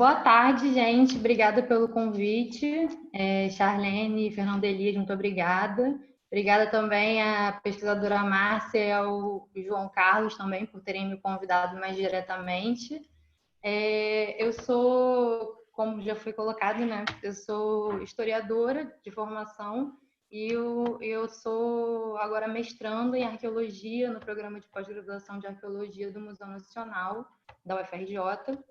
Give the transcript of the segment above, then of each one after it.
Boa tarde, gente. Obrigada pelo convite. Charlene e Fernanda Elias, muito obrigada. Obrigada também à pesquisadora Márcia e ao João Carlos também por terem me convidado mais diretamente. Eu sou, como já foi colocado, né? Eu sou historiadora de formação e eu sou agora mestrando em arqueologia no programa de pós-graduação de arqueologia do Museu Nacional da UFRJ.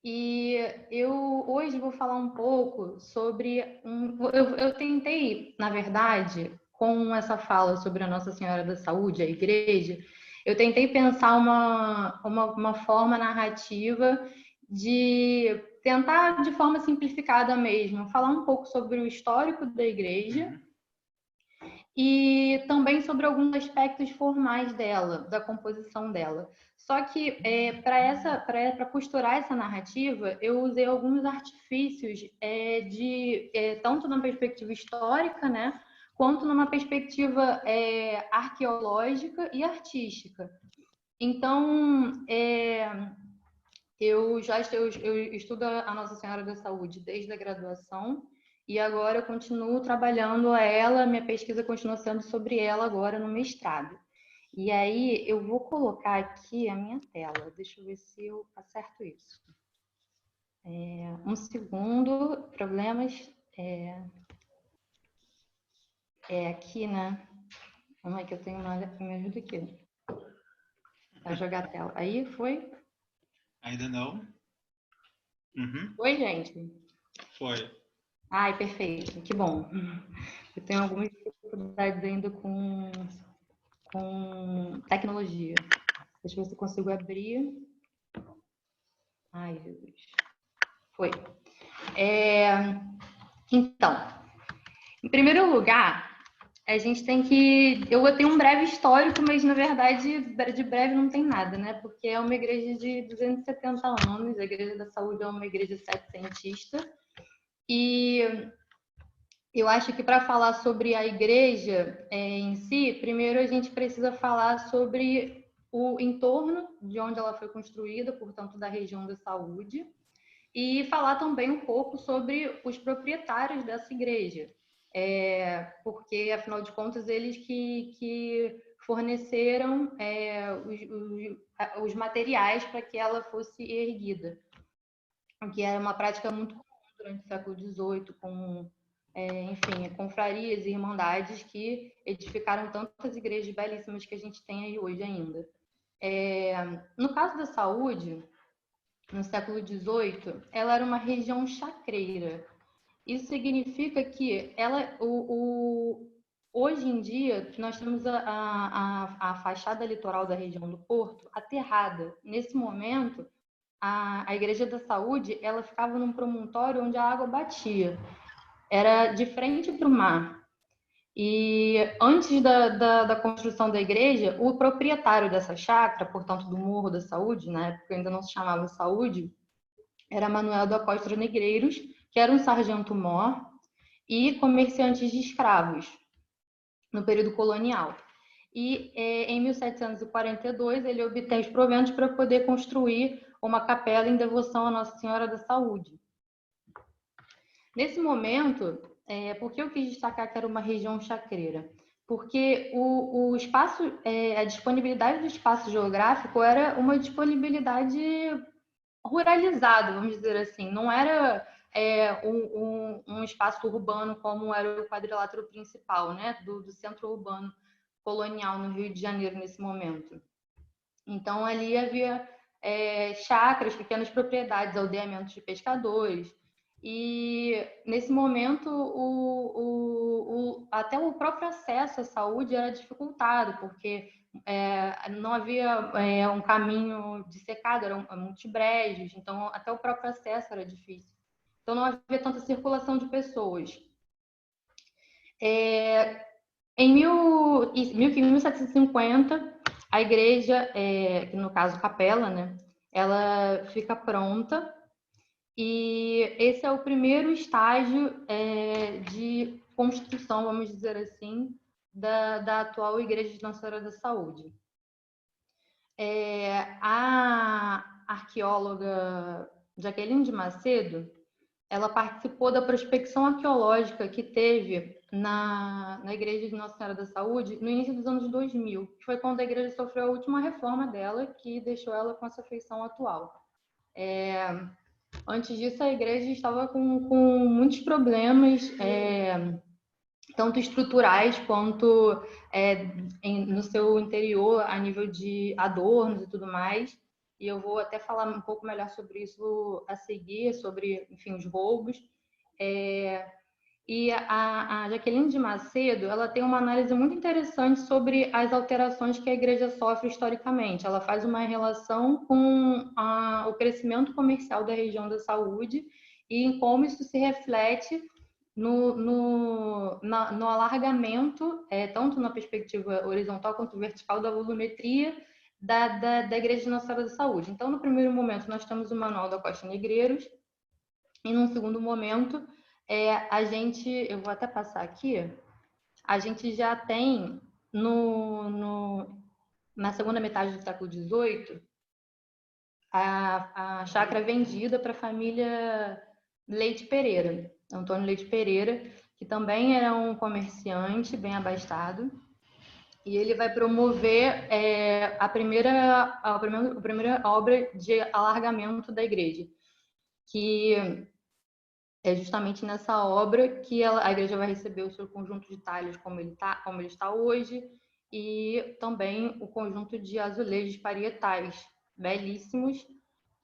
E eu hoje vou falar um pouco sobre eu tentei, na verdade, com essa fala sobre a Nossa Senhora da Saúde, a igreja, eu tentei pensar uma forma narrativa de tentar, de forma simplificada mesmo, falar um pouco sobre o histórico da igreja e também sobre alguns aspectos formais dela, da composição dela. Só que para costurar essa narrativa, eu usei alguns artifícios tanto na perspectiva histórica, né, quanto numa perspectiva arqueológica e artística. Então, eu estudo a Nossa Senhora da Saúde desde a graduação e agora eu continuo trabalhando ela, minha pesquisa continua sendo sobre ela agora no mestrado. E aí eu vou colocar aqui a minha tela, deixa eu ver se eu acerto isso. Um segundo, problemas. Aqui, né? Como é que eu tenho uma. Me ajuda aqui. Vai jogar a tela. Aí foi? Ainda não? Uhum. Oi, gente. Foi. Ai, perfeito, que bom. Eu tenho algumas dificuldades ainda com tecnologia. Deixa eu ver se eu consigo abrir. Ai, Jesus. Foi. Então, em primeiro lugar, a gente tem que... Eu vou ter um breve histórico, mas, na verdade, de breve não tem nada, né? Porque é uma igreja de 270 anos, a Igreja da Saúde é uma igreja setecentista, e eu acho que para falar sobre a igreja em si, primeiro a gente precisa falar sobre o entorno de onde ela foi construída, portanto, da região da saúde, e falar também um pouco sobre os proprietários dessa igreja, porque, afinal de contas, eles que forneceram os materiais para que ela fosse erguida, que era uma prática muito comum durante o século XVIII, enfim, confrarias e irmandades que edificaram tantas igrejas belíssimas que a gente tem aí hoje ainda. No caso da saúde, no século XVIII, ela era uma região chacreira. Isso significa que hoje em dia nós temos a fachada litoral da região do Porto aterrada. Nesse momento, a Igreja da Saúde ela ficava num promontório onde a água batia. Era de frente para o mar. E antes da construção da igreja, o proprietário dessa chácara, portanto do Morro da Saúde, na época ainda não se chamava Saúde, era Manuel da Costa Negreiros, que era um sargento-mor e comerciante de escravos no período colonial. E em 1742 ele obtém os proventos para poder construir uma capela em devoção à Nossa Senhora da Saúde. Nesse momento, por que eu quis destacar que era uma região chacreira? Porque o espaço, a disponibilidade do espaço geográfico era uma disponibilidade ruralizada, vamos dizer assim. Não era um espaço urbano como era o quadrilátero principal, né, do centro urbano colonial no Rio de Janeiro nesse momento. Então, ali havia chácaras, pequenas propriedades, aldeamentos de pescadores. E, nesse momento, até o próprio acesso à saúde era dificultado, porque não havia um caminho dissecado, eram muitos brejos, então até o próprio acesso era difícil. Então, não havia tanta circulação de pessoas. Em 1750, a igreja, que no caso capela, né, ela fica pronta e esse é o primeiro estágio de construção, vamos dizer assim, da atual Igreja de Nossa Senhora da Saúde. A arqueóloga Jaqueline de Macedo, ela participou da prospecção arqueológica que teve na Igreja de Nossa Senhora da Saúde no início dos anos 2000, que foi quando a igreja sofreu a última reforma dela, que deixou ela com essa feição atual. Antes disso, a igreja estava com muitos problemas, tanto estruturais quanto no seu interior, a nível de adornos e tudo mais. E eu vou até falar um pouco melhor sobre isso a seguir, sobre, enfim, os roubos. E a Jaqueline de Macedo, ela tem uma análise muito interessante sobre as alterações que a igreja sofre historicamente. Ela faz uma relação com o crescimento comercial da região da saúde e em como isso se reflete no alargamento, tanto na perspectiva horizontal quanto vertical, da volumetria da Igreja de Nossa Senhora da Saúde. Então, no primeiro momento, nós temos o Manual da Costa Negreiros, e num segundo momento, eu vou até passar aqui, a gente já tem na segunda metade do século XVIII a chácara vendida para a família Leite Pereira, Antônio Leite Pereira, que também era um comerciante bem abastado, e ele vai promover a primeira obra de alargamento da igreja, que é justamente nessa obra que a igreja vai receber o seu conjunto de talhos como ele está hoje, e também o conjunto de azulejos parietais belíssimos,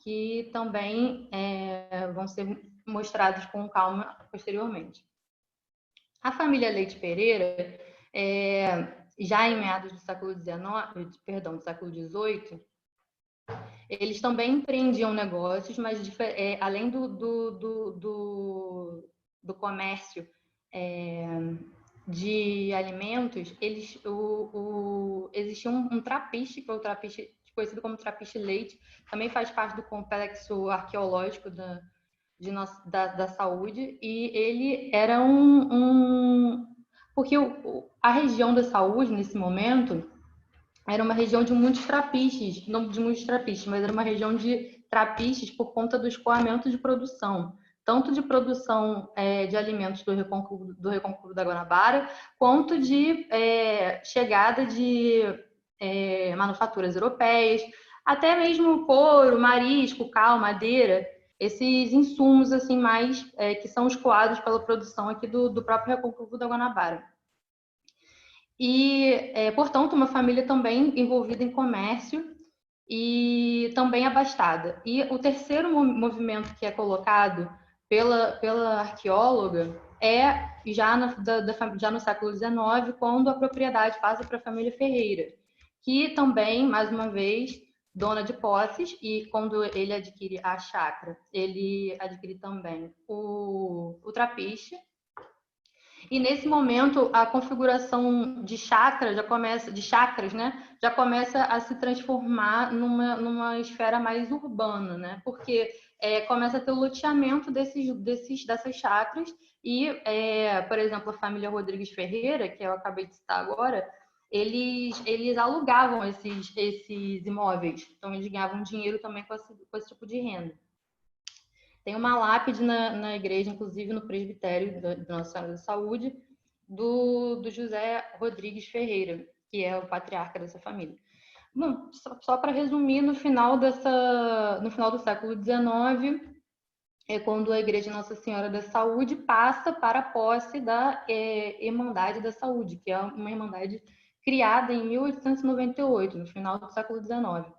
que também vão ser mostrados com calma posteriormente. A família Leite Pereira, já em meados do século XIX, do século XVIII, eles também empreendiam negócios, mas além do comércio de alimentos, existia um trapiche, que é o trapiche conhecido como trapiche leite, também faz parte do complexo arqueológico da saúde, e ele era porque a região da saúde, nesse momento, era uma região de muitos trapiches, não de muitos trapiches, mas era uma região de trapiches por conta do escoamento de produção, tanto de produção de alimentos do Recôncavo da Guanabara, quanto de chegada de manufaturas europeias, até mesmo couro, marisco, cal, madeira, esses insumos assim mais que são escoados pela produção aqui do próprio Recôncavo da Guanabara. E, portanto, uma família também envolvida em comércio e também abastada. E o terceiro movimento que é colocado pela arqueóloga já no século XIX, quando a propriedade passa para a família Ferreira, que também, mais uma vez, dona de posses, e quando ele adquire a chácara, ele adquire também o trapiche. E nesse momento a configuração de chakras já começa a se transformar numa esfera mais urbana, né? Porque começa a ter o loteamento dessas chacras e, por exemplo, a família Rodrigues Ferreira, que eu acabei de citar agora, eles alugavam esses imóveis, então eles ganhavam dinheiro também com esse tipo de renda. Tem uma lápide na igreja, inclusive no presbitério da Nossa Senhora da Saúde, do José Rodrigues Ferreira, que é o patriarca dessa família. Bom, só para resumir, no final do século XIX, é quando a Igreja Nossa Senhora da Saúde passa para a posse da Irmandade da Saúde, que é uma irmandade criada em 1898, no final do século XIX.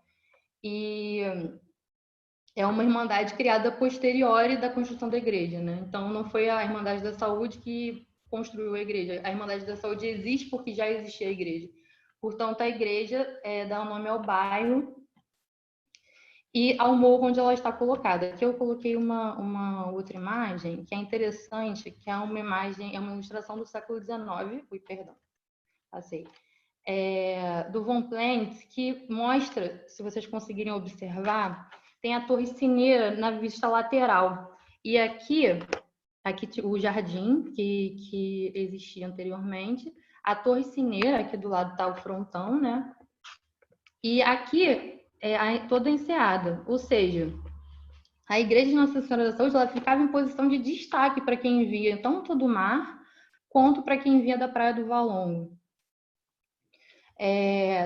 E é uma irmandade criada posteriori da construção da igreja, né? Então, não foi a Irmandade da Saúde que construiu a igreja. A Irmandade da Saúde existe porque já existia a igreja. Portanto, a igreja dá o nome ao bairro e ao morro onde ela está colocada. Aqui eu coloquei uma outra imagem que é interessante, que é uma ilustração do século XIX, passei, do Von Plantz, que mostra, se vocês conseguirem observar, tem a torre sineira na vista lateral. E aqui o jardim que existia anteriormente, a torre sineira, aqui do lado está o frontão, né? E aqui toda enseada, ou seja, A igreja de Nossa Senhora da Saúde ela ficava em posição de destaque para quem via tanto do mar quanto para quem via da Praia do Valongo.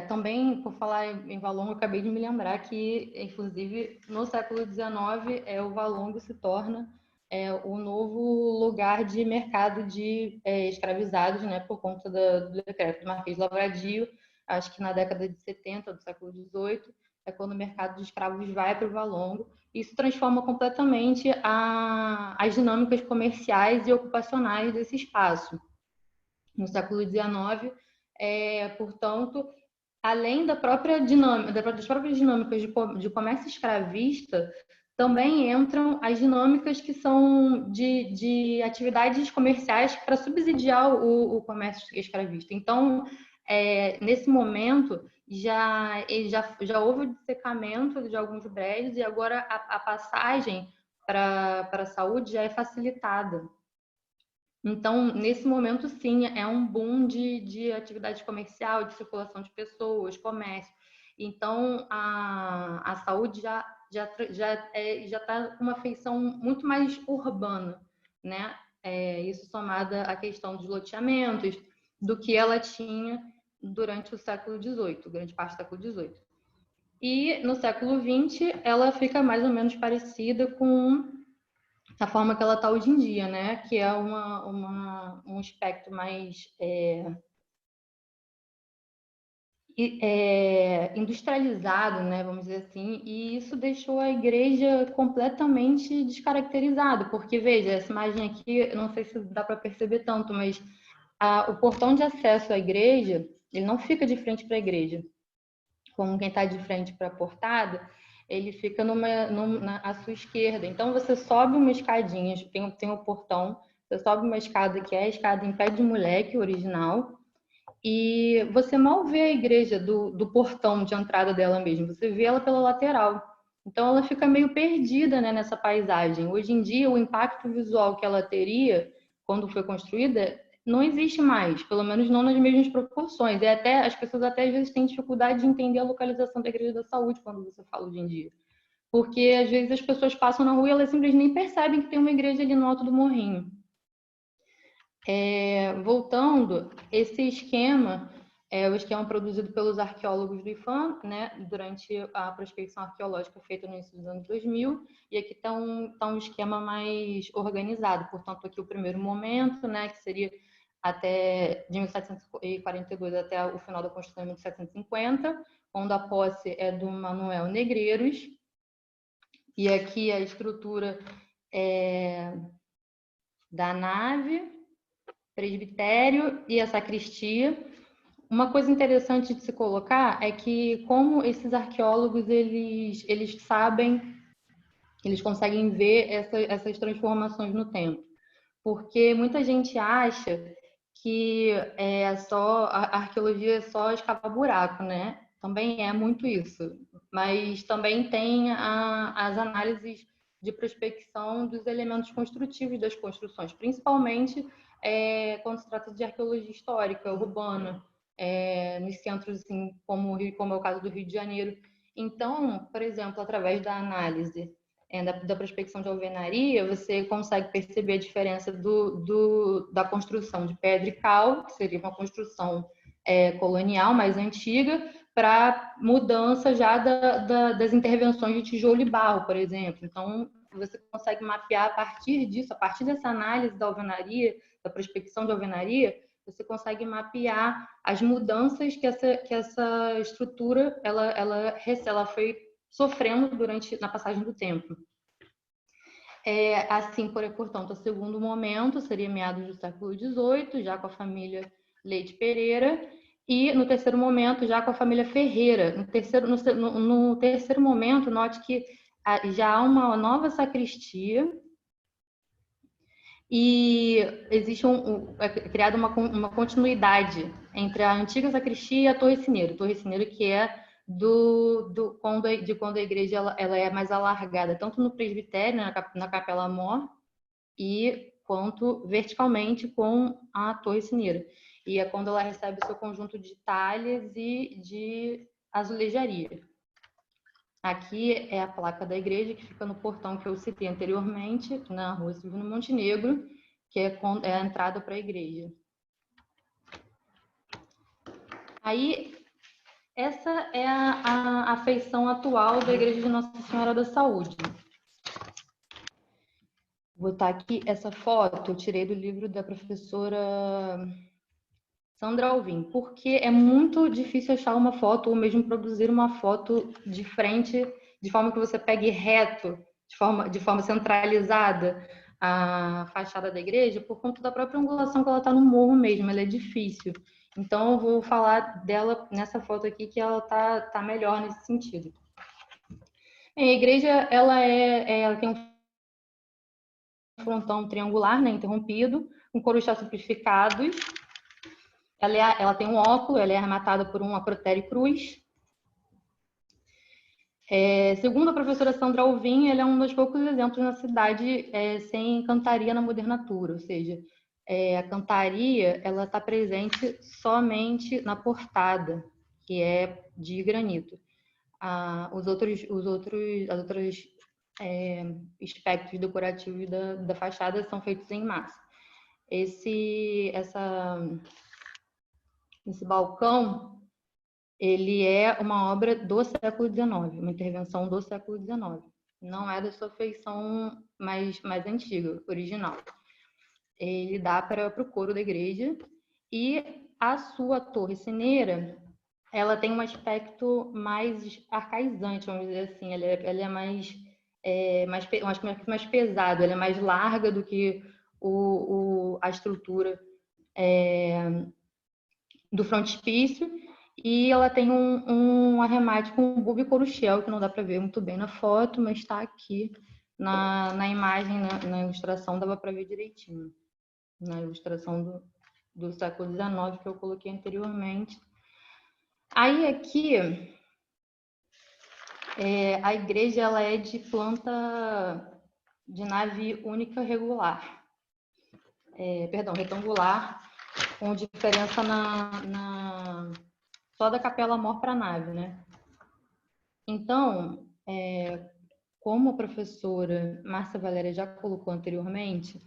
Também, por falar em Valongo, eu acabei de me lembrar que, inclusive, no século XIX, o Valongo se torna o novo lugar de mercado de escravizados, né, por conta do decreto do Marquês de Lavradio, acho que na década de 70 do século XVIII, é quando o mercado de escravos vai para o Valongo. Isso transforma completamente as dinâmicas comerciais e ocupacionais desse espaço. No século XIX, portanto, além da própria dinâmica, das próprias dinâmicas de comércio escravista, também entram as dinâmicas que são de atividades comerciais para subsidiar o comércio escravista. Então, nesse momento, já houve o dessecamento de alguns brejos e agora a passagem para a saúde já é facilitada. Então, nesse momento, sim, é um boom de atividade comercial, de circulação de pessoas, comércio. Então, a saúde já está com uma feição muito mais urbana, né? Isso somado à questão dos loteamentos, do que ela tinha durante o século XVIII, grande parte do século XVIII. E no século XX, ela fica mais ou menos parecida com a forma que ela está hoje em dia, né? Que é um aspecto mais industrializado, né? Vamos dizer assim, e isso deixou a igreja completamente descaracterizada, porque veja, essa imagem aqui, não sei se dá para perceber tanto, mas o portão de acesso à igreja, ele não fica de frente para a igreja, como quem está de frente para a portada, ele fica à sua esquerda. Então, você sobe uma escadinha, tem um portão, você sobe uma escada que é a escada em pé de moleque original, e você mal vê a igreja do portão de entrada dela mesmo, você vê ela pela lateral. Então, ela fica meio perdida, né, nessa paisagem. Hoje em dia, o impacto visual que ela teria quando foi construída não existe mais, pelo menos não nas mesmas proporções. As pessoas até às vezes têm dificuldade de entender a localização da Igreja da Saúde quando você fala hoje em dia. Porque às vezes as pessoas passam na rua e elas simplesmente nem percebem que tem uma igreja ali no alto do morrinho. Voltando, esse esquema o esquema produzido pelos arqueólogos do IPHAN, né, durante a prospecção arqueológica feita no início dos anos 2000, e aqui está um esquema mais organizado. Portanto, aqui o primeiro momento, né, que seria até de 1742 até o final da construção em 1750, quando a posse é do Manuel Negreiros, e aqui a estrutura da nave, presbitério e a sacristia. Uma coisa interessante de se colocar é que, como esses arqueólogos eles sabem, eles conseguem ver essas transformações no tempo, porque muita gente acha que a arqueologia é só escavar buraco, né? Também é muito isso, mas também tem as análises de prospecção dos elementos construtivos das construções, principalmente quando se trata de arqueologia histórica, urbana, nos centros, assim, como é o caso do Rio de Janeiro. Então, por exemplo, através da análise da prospecção de alvenaria, você consegue perceber a diferença da construção de pedra e cal, que seria uma construção colonial mais antiga, para mudança já das intervenções de tijolo e barro, por exemplo. Então, você consegue mapear a partir disso, a partir dessa análise da alvenaria, da prospecção de alvenaria, você consegue mapear as mudanças que essa estrutura ela foi sofrendo na passagem do tempo. Assim, portanto, o segundo momento seria meados do século XVIII, já com a família Leite Pereira, e no terceiro momento, já com a família Ferreira. No terceiro momento, note que já há uma nova sacristia, e existe criada uma continuidade entre a antiga sacristia e a Torre Sineiro. Torre Sineiro que é quando a igreja ela é mais alargada, tanto no presbitério, na capela mor, e quanto verticalmente com a Torre Sineiro. E é quando ela recebe o seu conjunto de talhas e de azulejaria. Aqui é a placa da igreja, que fica no portão que eu citei anteriormente, na Rua Silvino Montenegro, que é a entrada para a igreja. Aí, essa é a feição atual da Igreja de Nossa Senhora da Saúde. Vou botar aqui essa foto, eu tirei do livro da professora Sandra Alvim, porque é muito difícil achar uma foto ou mesmo produzir uma foto de frente, de forma que você pegue reto, de forma centralizada a fachada da igreja, por conta da própria angulação que ela está no morro mesmo, ela é difícil. Então eu vou falar dela nessa foto aqui, que ela tá melhor nesse sentido. Bem, a igreja ela tem um frontão triangular, né, interrompido, com corujas simplificados. Ela tem um óculo, ela é arrematada por um acrotério cruz. Segundo a professora Sandra Alvim, ele é um dos poucos exemplos na cidade sem cantaria na modernatura, ou seja, a cantaria ela está presente somente na portada, que é de granito. Os outros aspectos decorativos da fachada são feitos em massa. Esse balcão, ele é uma obra do século XIX, uma intervenção do século XIX. Não é da sua feição mais antiga, original. Ele dá para o coro da igreja, e a sua torre sineira, ela tem um aspecto mais arcaizante, vamos dizer assim. Ela é mais pesado, ela é mais larga do que a estrutura do frontispício, e ela tem um arremate com um bulbo e coruchel, que não dá para ver muito bem na foto, mas está aqui na imagem, na ilustração, dava para ver direitinho. Na ilustração do século XIX, que eu coloquei anteriormente. Aí aqui, a igreja ela é de planta de nave única regular. Retangular, com diferença só da capela mor para a nave, né? Então, como a professora Márcia Valéria já colocou anteriormente,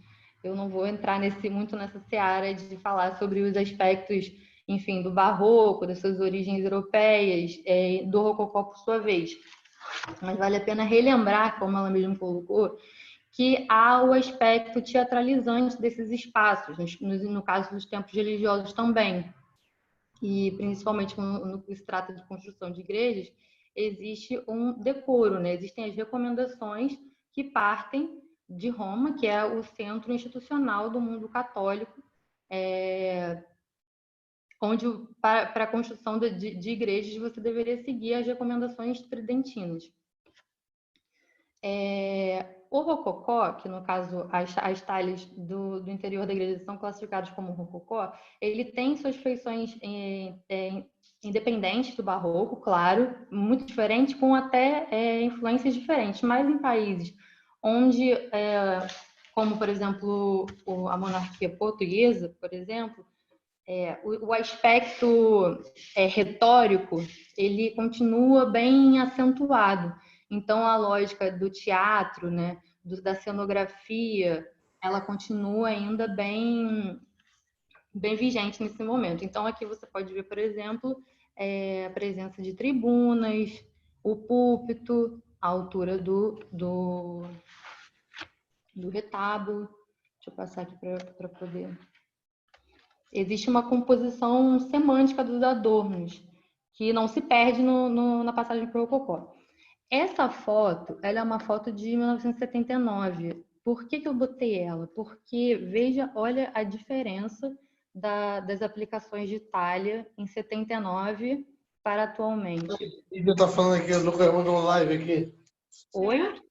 eu não vou entrar muito nessa seara de falar sobre os aspectos, enfim, do barroco, das suas origens europeias, do rococó por sua vez. Mas vale a pena relembrar, como ela mesma colocou, que há o aspecto teatralizante desses espaços, no caso dos templos religiosos também. E principalmente no que se trata de construção de igrejas, existe um decoro, né? Existem as recomendações que partem de Roma, que é o centro institucional do mundo católico, onde para a construção de igrejas você deveria seguir as recomendações tridentinas. O rococó, que no caso as talhas do interior da igreja são classificadas como rococó, ele tem suas feições independentes do barroco, claro, muito diferentes, com até influências diferentes, mas em países onde, como por exemplo a monarquia portuguesa, por exemplo, o aspecto retórico ele continua bem acentuado. Então, a lógica do teatro, né, da cenografia, ela continua ainda bem vigente nesse momento. Então, aqui você pode ver, por exemplo, a presença de tribunas, o púlpito, a altura do retábulo. Deixa eu passar aqui para poder... Existe uma composição semântica dos adornos, que não se perde na passagem para o rococó. Essa foto, ela é uma foto de 1979. Por que eu botei ela? Porque, olha a diferença das aplicações de talha em 79 para atualmente. O que eu tô falando aqui? Eu tô gravando uma live aqui. Oi?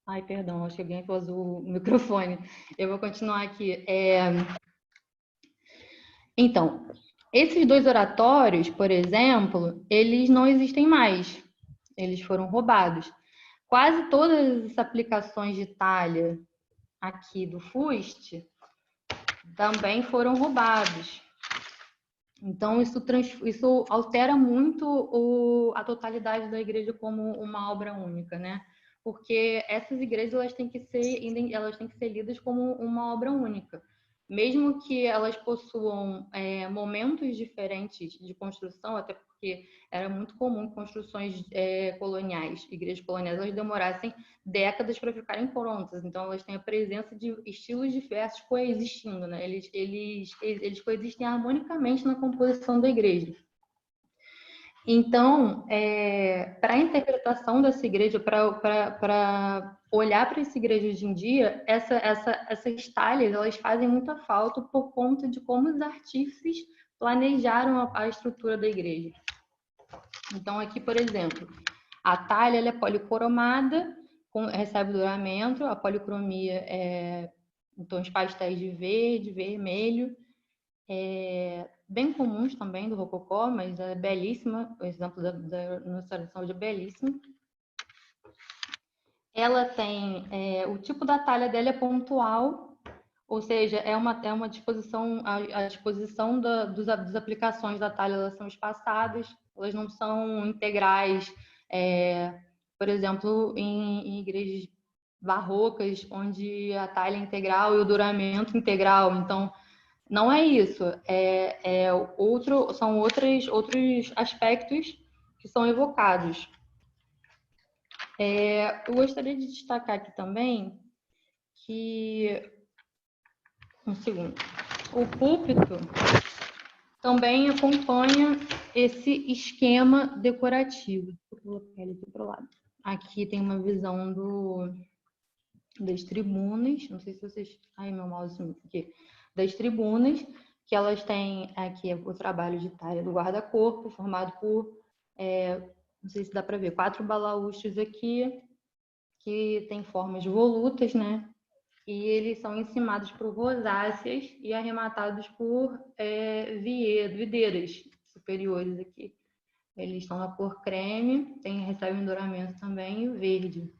Ai, perdão, acho que alguém pôs o microfone. Eu vou continuar aqui. Então, esses dois oratórios, por exemplo, eles não existem mais. Eles foram roubados. Quase todas as aplicações de talha aqui do fuste também foram roubados. Então, isso altera muito a totalidade da igreja como uma obra única, né? Porque essas igrejas elas têm que ser lidas como uma obra única. Mesmo que elas possuam momentos diferentes de construção, até porque era muito comum construções coloniais, igrejas coloniais, elas demorassem décadas para ficarem prontas. Então, elas têm a presença de estilos diversos coexistindo, né? Eles coexistem harmonicamente na composição da igreja. Então, para a interpretação dessa igreja, para olhar para essa igreja hoje em dia, essas talhas elas fazem muita falta por conta de como os artífices planejaram a estrutura da igreja. Então, aqui, por exemplo, a talha ela é policromada, recebe douramento, a policromia é em tons pastéis de verde, vermelho, bem comuns também do rococó, mas é belíssima, o exemplo da Nossa Senhora é belíssimo. Ela tem, o tipo da talha dela é pontual, ou seja, é uma disposição, a disposição das aplicações da talha, elas são espaçadas, elas não são integrais, por exemplo, em igrejas barrocas, onde a talha é integral e o douramento integral, então não é isso, são outros aspectos que são evocados. Eu gostaria de destacar aqui também que, um segundo, o púlpito também acompanha esse esquema decorativo. Vou colocar ele aqui para o lado. Aqui tem uma visão das tribunas, não sei se vocês... Ai, meu mouse aqui. Das tribunas, que elas têm aqui o trabalho de talha do guarda-corpo, formado por, não sei se dá para ver, 4 balaústres aqui, que tem formas volutas, né? E eles são encimados por rosáceas e arrematados por videiras superiores aqui. Eles estão na cor creme, recebem douramento também, e o verde.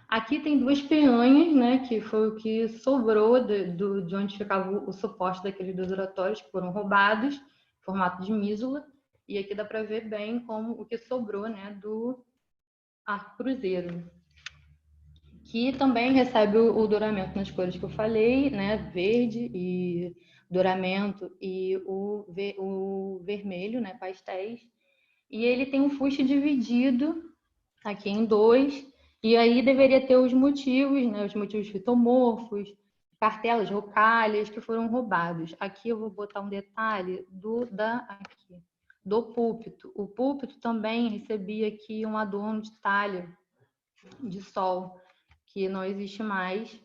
Aqui tem 2 peanhas, né, que foi o que sobrou de onde ficava o suporte daqueles 2 oratórios que foram roubados, formato de mísula. E aqui dá para ver bem como o que sobrou, né, do arco cruzeiro, que também recebe o douramento nas cores que eu falei, né, verde e douramento e o vermelho, né, pastéis. E ele tem um fuste dividido aqui em 2. E aí deveria ter os motivos, né? Os motivos fitomorfos, cartelas, rocalhas que foram roubados. Aqui eu vou botar um detalhe do púlpito. O púlpito também recebia aqui um adorno de talha de sol, que não existe mais.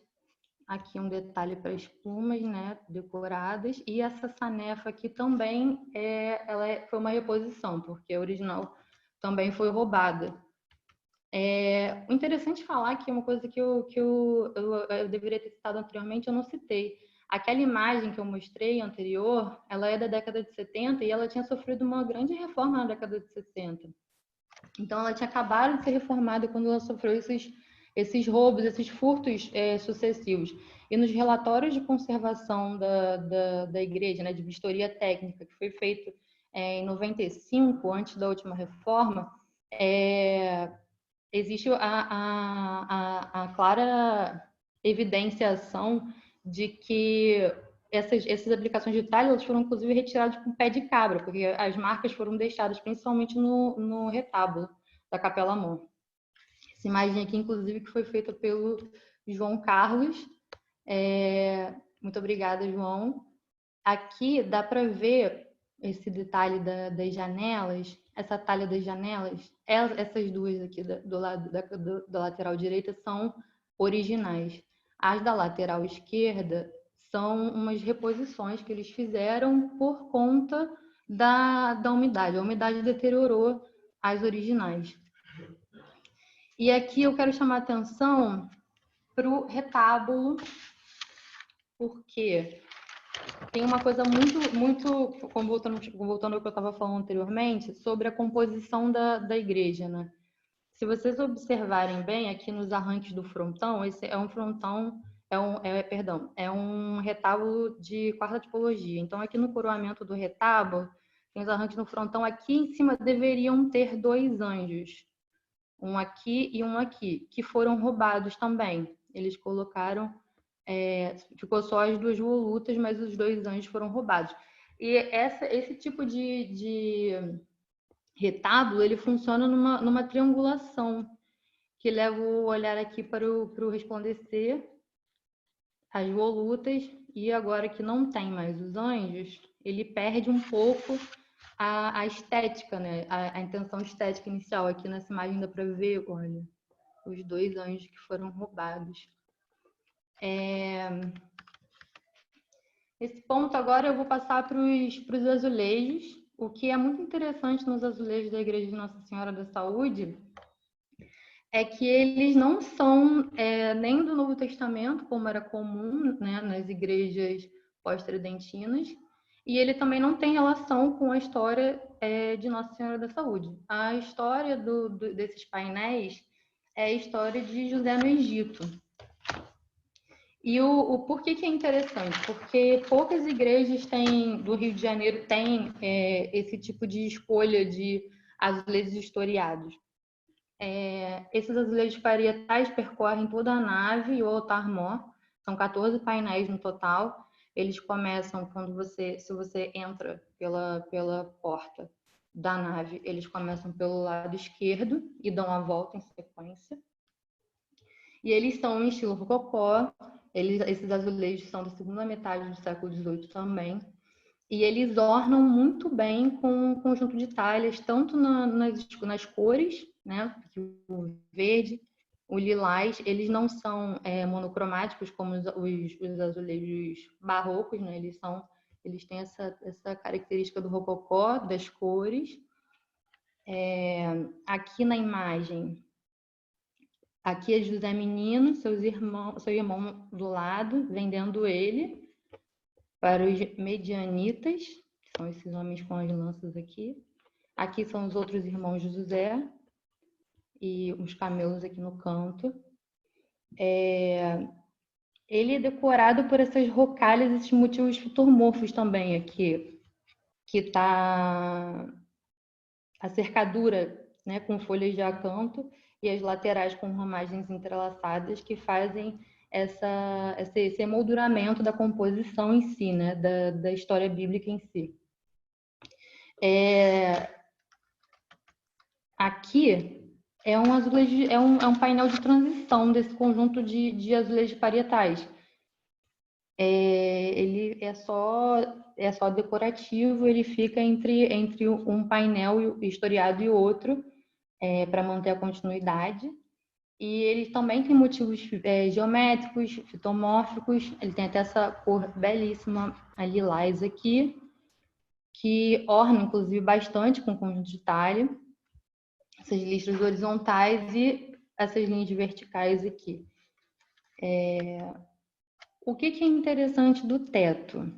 Aqui um detalhe para espumas, né? Decoradas. E essa sanefa aqui também foi uma reposição, porque a original também foi roubada. O interessante falar que é uma coisa que eu deveria ter citado anteriormente, eu não citei. Aquela imagem que eu mostrei anterior, ela é da década de 70 e ela tinha sofrido uma grande reforma na década de 60. Então, ela tinha acabado de ser reformada quando ela sofreu esses roubos, esses furtos sucessivos. E nos relatórios de conservação da igreja, né, de vistoria técnica, que foi feito em 95, antes da última reforma, existe a clara evidenciação de que essas aplicações de talha foram inclusive retiradas com pé de cabra, porque as marcas foram deixadas principalmente no retábulo da Capela Mor. Essa imagem aqui, inclusive, que foi feita pelo João Carlos. Muito obrigada, João. Aqui dá para ver esse detalhe das janelas, essa talha das janelas. Essas 2 aqui do lado da lateral direita são originais. As da lateral esquerda são umas reposições que eles fizeram por conta da umidade. A umidade deteriorou as originais. E aqui eu quero chamar a atenção para o retábulo, porque tem uma coisa muito voltando ao que eu estava falando anteriormente, sobre a composição da igreja, né? Se vocês observarem bem, aqui nos arranques do frontão, esse é um frontão, é um retábulo de quarta tipologia. Então, aqui no coroamento do retábulo, tem os arranques no frontão. Aqui em cima deveriam ter 2 anjos, um aqui e um aqui, que foram roubados também. Eles colocaram, ficou só as 2 volutas, mas os 2 anjos foram roubados. E esse tipo de retábulo, ele funciona numa triangulação, que leva o olhar aqui para o resplandecer, as volutas, e agora que não tem mais os anjos, ele perde um pouco a estética, né? A intenção estética inicial. Aqui nessa imagem dá para ver, olha, os 2 anjos que foram roubados. Esse ponto agora eu vou passar para os azulejos. O que é muito interessante nos azulejos da Igreja de Nossa Senhora da Saúde é que eles não são nem do Novo Testamento, como era comum, né, nas igrejas pós-tridentinas, e ele também não tem relação com a história de Nossa Senhora da Saúde. A história desses painéis é a história de José no Egito. E o porquê que é interessante? Porque poucas igrejas do Rio de Janeiro têm esse tipo de escolha de azulejos historiados. Esses azulejos parietais percorrem toda a nave e o altar-mor. São 14 painéis no total. Eles começam se você entra pela porta da nave, eles começam pelo lado esquerdo e dão a volta em sequência. E eles são em estilo rococó. Esses azulejos são da segunda metade do século XVIII também. E eles ornam muito bem com um conjunto de talhas, tanto nas cores, né? O verde, o lilás, eles não são monocromáticos como os azulejos barrocos, né? Eles têm essa característica do rococó, das cores. Aqui na imagem, aqui é José Menino, seu irmão do lado, vendendo ele para os medianitas, que são esses homens com as lanças aqui. Aqui são os outros irmãos de José e os camelos aqui no canto. Ele é decorado por essas rocalhas, esses motivos fitomorfos também aqui, que está a cercadura, né, com folhas de acanto e as laterais com ramagens entrelaçadas que fazem esse emolduramento da composição em si, né, da história bíblica em si. Aqui é um azulejo, é um painel de transição desse conjunto de azulejos parietais. Ele é só decorativo, ele fica entre um painel historiado e outro, para manter a continuidade. E ele também tem motivos geométricos, fitomórficos. Ele tem até essa cor belíssima, a lilás aqui, que orna, inclusive, bastante com o conjunto de talha. Essas listras horizontais e essas linhas verticais aqui. O que é interessante do teto?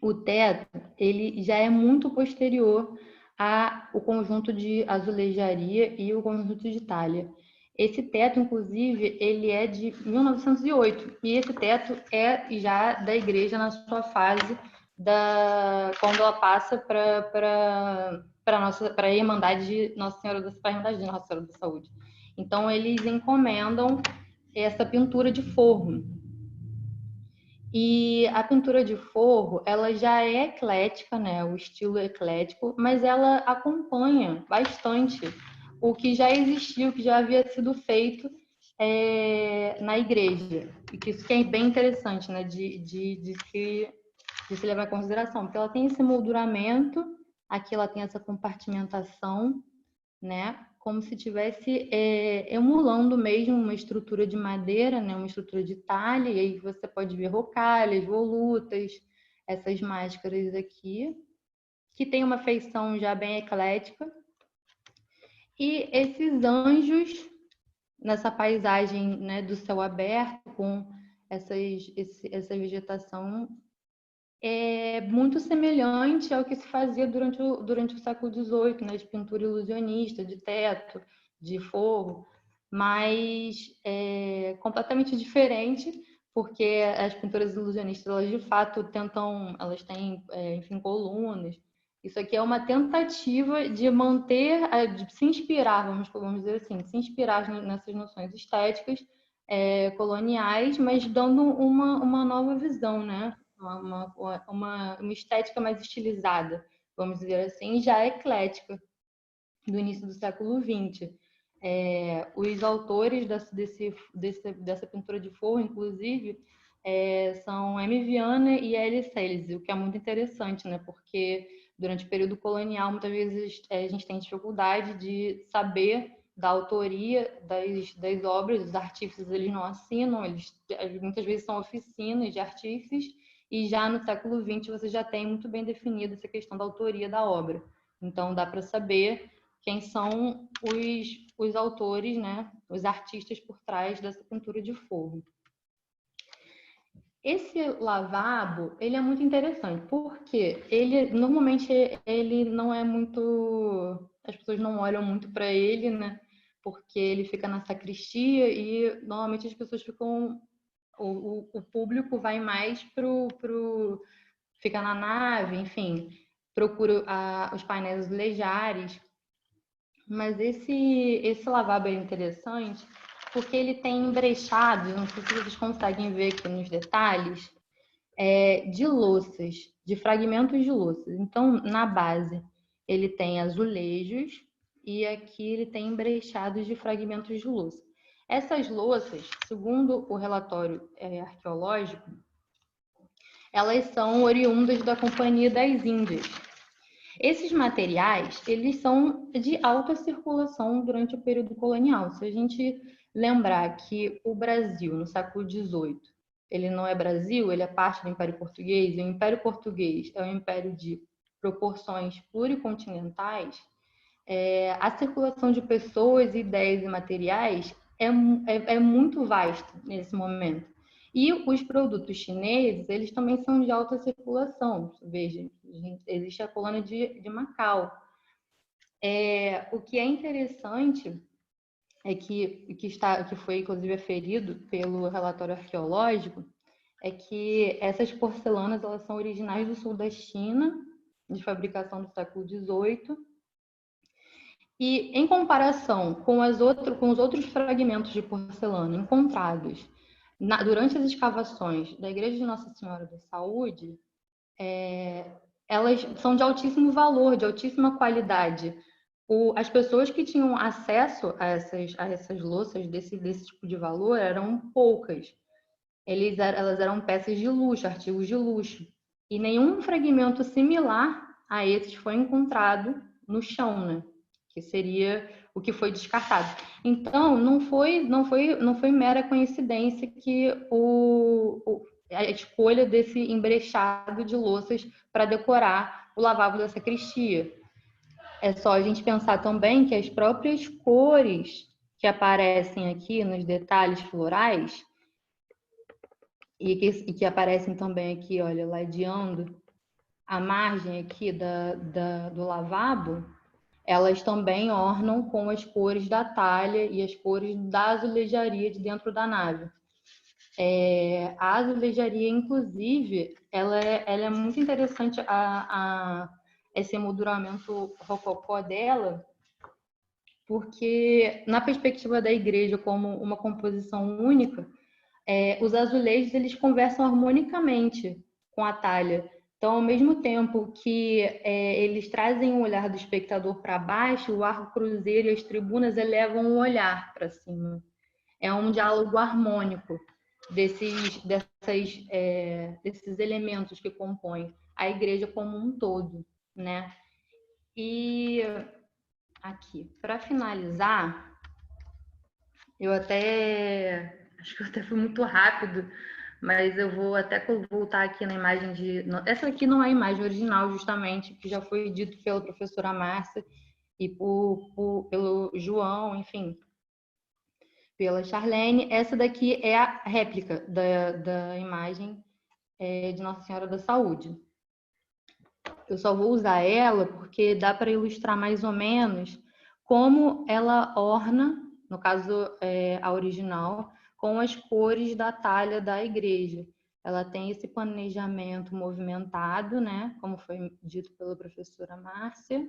O teto, ele já é muito posterior ao conjunto de azulejaria e o conjunto de talha. Esse teto, inclusive, ele é de 1908, e esse teto é já da igreja na sua fase quando ela passa para a Irmandade de Nossa Senhora da Saúde. Então, eles encomendam essa pintura de forro. E a pintura de forro, ela já é eclética, né? O estilo é eclético, mas ela acompanha bastante o que já existiu, o que já havia sido feito na igreja. E que isso é bem interessante, né? De se levar em consideração, porque ela tem esse molduramento, aqui ela tem essa compartimentação, né? Como se estivesse emulando mesmo uma estrutura de madeira, né? Uma estrutura de talha, e aí você pode ver rocalhas, volutas, essas máscaras aqui, que tem uma feição já bem eclética. E esses anjos nessa paisagem, né, do céu aberto, com essa vegetação, é muito semelhante ao que se fazia durante o século XVIII, né, de pintura ilusionista, de teto, de forro. mas é completamente diferente, porque as pinturas ilusionistas, elas de fato tentam, elas têm, enfim, colunas. Isso aqui é uma tentativa de manter, de se inspirar, vamos dizer assim, se inspirar nessas noções estéticas coloniais, mas dando uma nova visão, né? Uma estética mais estilizada, vamos dizer assim, já eclética, do início do século XX. Os autores dessa pintura de forro, inclusive, são M. Viana e L. Selze, o que é muito interessante, né? Porque durante o período colonial, muitas vezes a gente tem dificuldade de saber da autoria das obras, os artífices eles não assinam, eles muitas vezes são oficinas de artífices, e já no século XX você já tem muito bem definido essa questão da autoria da obra. Então dá para saber quem são os autores, né, os artistas por trás dessa pintura de forro. Esse lavabo, ele é muito interessante, porque normalmente ele não é muito, as pessoas não olham muito para ele, né, porque ele fica na sacristia e normalmente as pessoas ficam, o público vai mais fica na nave, enfim, procura os painéis azulejares. Mas esse lavabo é interessante porque ele tem embrechados, não sei se vocês conseguem ver aqui nos detalhes, de louças, de fragmentos de louças. Então, na base, ele tem azulejos e aqui ele tem embrechados de fragmentos de louça. Essas louças, segundo o relatório arqueológico, elas são oriundas da Companhia das Índias. Esses materiais, eles são de alta circulação durante o período colonial. Se a gente lembrar que o Brasil, no século XVIII, ele não é Brasil, ele é parte do Império Português, e o Império Português é um império de proporções pluricontinentais, a circulação de pessoas, ideias e materiais é muito vasta nesse momento. E os produtos chineses, eles também são de alta circulação. Veja, existe a colônia de Macau. O que é interessante é que foi inclusive aferido pelo relatório arqueológico, é que essas porcelanas elas são originais do sul da China, de fabricação do século XVIII, e em comparação com os outros fragmentos de porcelana encontrados durante as escavações da Igreja de Nossa Senhora da Saúde, elas são de altíssimo valor, de altíssima qualidade. As pessoas que tinham acesso a essas louças desse tipo de valor eram poucas. Elas eram peças de luxo, artigos de luxo. E nenhum fragmento similar a esses foi encontrado no chão, né? Que seria o que foi descartado. Então, não foi mera coincidência que a escolha desse embrechado de louças para decorar o lavabo da sacristia. É só a gente pensar também que as próprias cores que aparecem aqui nos detalhes florais e que aparecem também aqui, olha, ladeando a margem aqui do lavabo, elas também ornam com as cores da talha e as cores da azulejaria de dentro da nave. A azulejaria, inclusive, ela é muito interessante, esse emolduramento rococó dela, porque na perspectiva da igreja como uma composição única, os azulejos eles conversam harmonicamente com a talha. Então, ao mesmo tempo que eles trazem o olhar do espectador para baixo, o arco cruzeiro e as tribunas elevam o olhar para cima. É um diálogo harmônico desses elementos que compõem a igreja como um todo, né? E aqui, para finalizar, acho que eu até fui muito rápido, mas eu vou até voltar aqui na imagem essa aqui não é a imagem original, justamente, que já foi dito pela professora Márcia e pelo João, enfim, pela Charlene. Essa daqui é a réplica da imagem de Nossa Senhora da Saúde. Eu só vou usar ela porque dá para ilustrar mais ou menos como ela orna no caso, a original, com as cores da talha da igreja. Ela tem esse planejamento movimentado, né, como foi dito pela professora Márcia,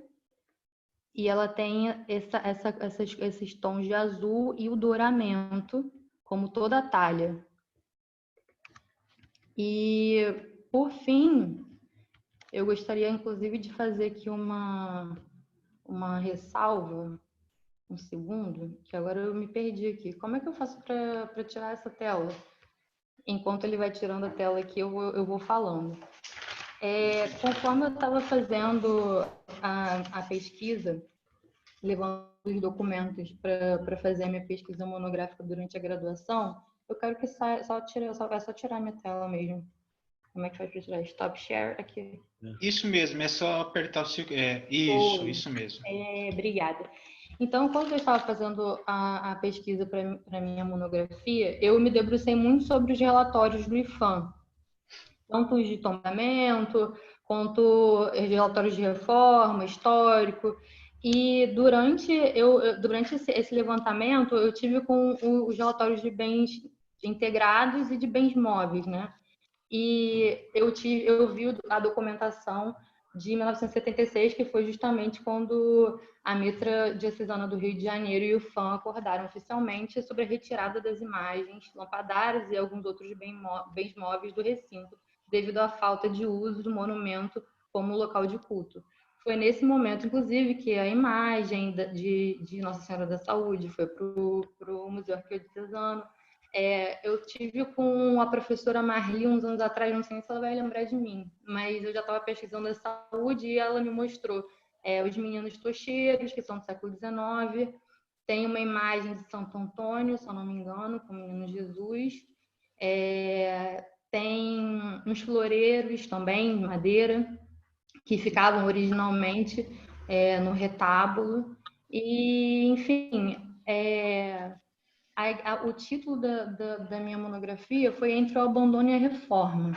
e ela tem esses tons de azul e o douramento, como toda a talha. E, por fim, eu gostaria, inclusive, de fazer aqui uma ressalva, um segundo, que agora eu me perdi aqui. Como é que eu faço para tirar essa tela? Enquanto ele vai tirando a tela aqui, eu vou falando. Conforme eu estava fazendo a pesquisa, levando os documentos para fazer a minha pesquisa monográfica durante a graduação, eu quero que é só tirar minha tela mesmo. Como é que faz para tirar? Stop share aqui. Isso mesmo, é só apertar o círculo. Isso mesmo. Obrigada. Então, quando eu estava fazendo a pesquisa para minha monografia, eu me debrucei muito sobre os relatórios do IPHAN, tanto os de tombamento, quanto os relatórios de reforma, histórico. E durante esse levantamento, eu tive com os relatórios de bens integrados e de bens móveis, né? E eu vi a documentação de 1976, que foi justamente quando a Mitra Diocesana do Rio de Janeiro e o FAM acordaram oficialmente sobre a retirada das imagens lampadárias e alguns outros bens móveis do recinto, devido à falta de uso do monumento como local de culto. Foi nesse momento, inclusive, que a imagem de Nossa Senhora da Saúde foi para o Museu Arquidiocesano. Eu tive com a professora Marli uns anos atrás, não sei se ela vai lembrar de mim, mas eu já estava pesquisando a saúde e ela me mostrou os meninos tocheiros, que são do século XIX. Tem uma imagem de Santo Antônio, se eu não me engano, com o menino Jesus. Tem uns floreiros também, de madeira, que ficavam originalmente no retábulo. E, enfim, o título da minha monografia foi Entre o Abandono e a Reforma,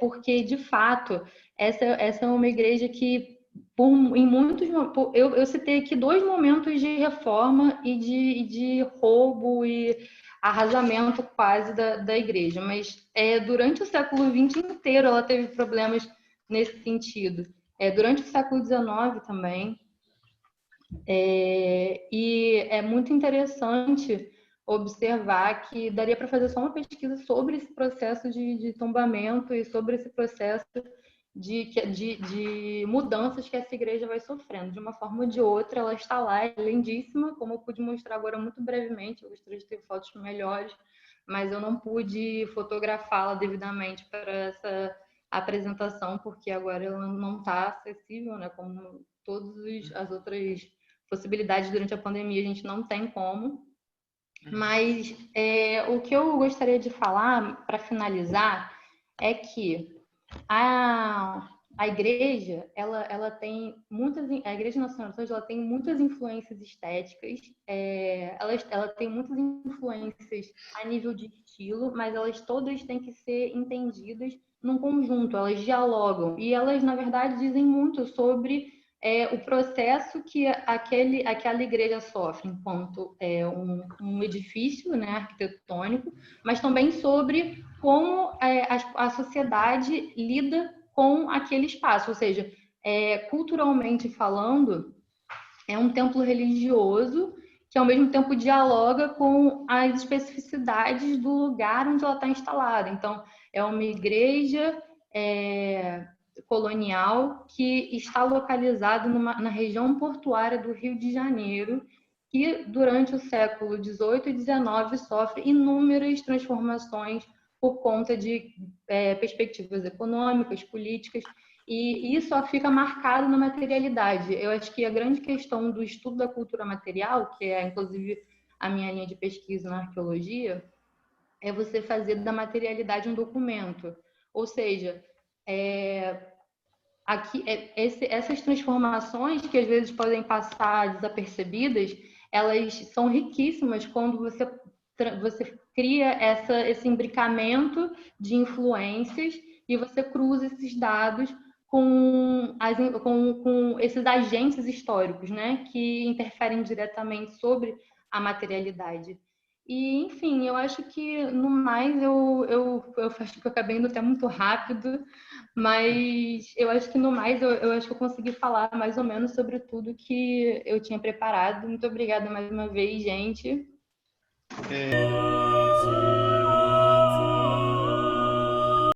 porque, de fato, essa é uma igreja que, eu citei aqui 2 momentos de reforma e de roubo e arrasamento quase da igreja, mas durante o século XX inteiro ela teve problemas nesse sentido. Durante o século XIX também. E é muito interessante observar que daria para fazer só uma pesquisa sobre esse processo de tombamento e sobre esse processo de mudanças que essa igreja vai sofrendo. De uma forma ou de outra, ela está lá, é lindíssima, como eu pude mostrar agora muito brevemente. Eu gostaria de ter fotos melhores, mas eu não pude fotografá-la devidamente para essa apresentação, porque agora ela não está acessível, né? Como todas as outras possibilidades durante a pandemia, a gente não tem como. Mas o que eu gostaria de falar, para finalizar, é que a igreja, ela tem a Igreja Nacional de Santos, ela tem muitas influências estéticas, ela tem muitas influências a nível de estilo, mas elas todas têm que ser entendidas num conjunto, elas dialogam, e elas, na verdade, dizem muito sobre o processo que aquela igreja sofre enquanto um edifício, né, arquitetônico, mas também sobre como a sociedade lida com aquele espaço, ou seja, culturalmente falando, é um templo religioso que ao mesmo tempo dialoga com as especificidades do lugar onde ela está instalada. Então, é uma igreja colonial que está localizada na região portuária do Rio de Janeiro, que durante o século XVIII e XIX sofre inúmeras transformações por conta de perspectivas econômicas, políticas, e isso só fica marcado na materialidade. Eu acho que a grande questão do estudo da cultura material, que é inclusive a minha linha de pesquisa na arqueologia, é você fazer da materialidade um documento. Ou seja, essas transformações que às vezes podem passar desapercebidas, elas são riquíssimas quando você cria esse imbricamento de influências e você cruza esses dados com esses agentes históricos, né, que interferem diretamente sobre a materialidade. E, enfim, eu acho que, no mais, eu acho que eu acabei indo até muito rápido, mas eu acho que, no mais, eu acho que eu consegui falar mais ou menos sobre tudo que eu tinha preparado. Muito obrigada mais uma vez, gente.